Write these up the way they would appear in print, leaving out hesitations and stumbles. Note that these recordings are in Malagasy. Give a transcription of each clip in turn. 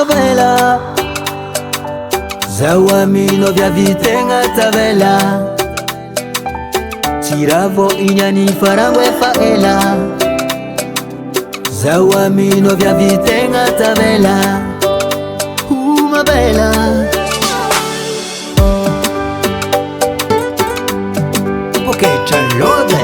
Bela Zawamino vya vitenga tavela Tiravo inyani farangwe faela Zawamino vya vitenga tavela Bela Porque chalode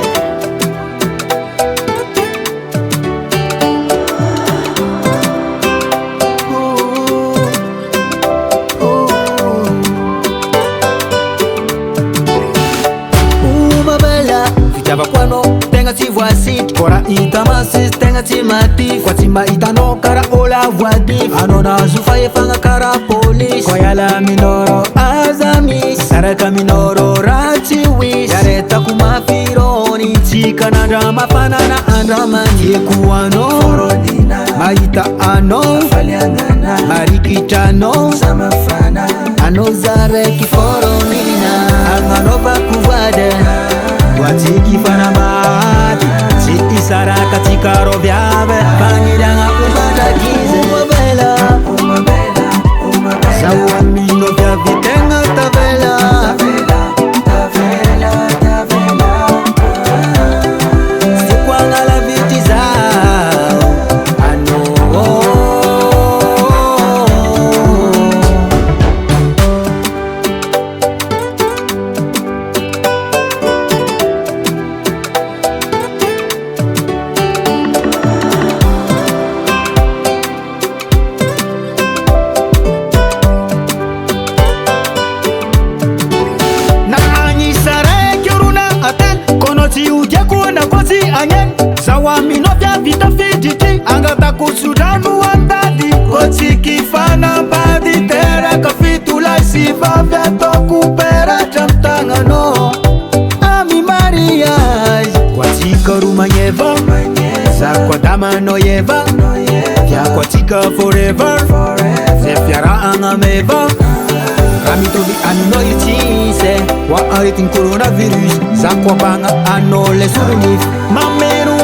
Java kwano tenga si voici Kora itamasis tenga si mati Kwa timba itano kara ola voadi Anona zufaye fanga kara polis Koyala minoro azami Saraka minoro rachi wis Yareta kumafironi Chika na drama panana andramani Yekuano Maita ano Marikichano Ano zareki foronina Anganova kuvade Watiki fanamati Siti sara katika rovyave Bangidanga kubanda kize Zawamino vya vitenga tavela Sikuanga la viti zao Ano Zawamino vya vita fiditi Angata kusudanu wandadi Koti kifana mbadi Tere kafitula siva vya toku pera chamtanga no Ami Maria Kwatika ruma yeva Zakwa dama no yeva Vya kwatika forever Zefyara angameva Ramito vi ano yutise Wa aritin coronavirus Zakwa banga ano le souvenir Mamero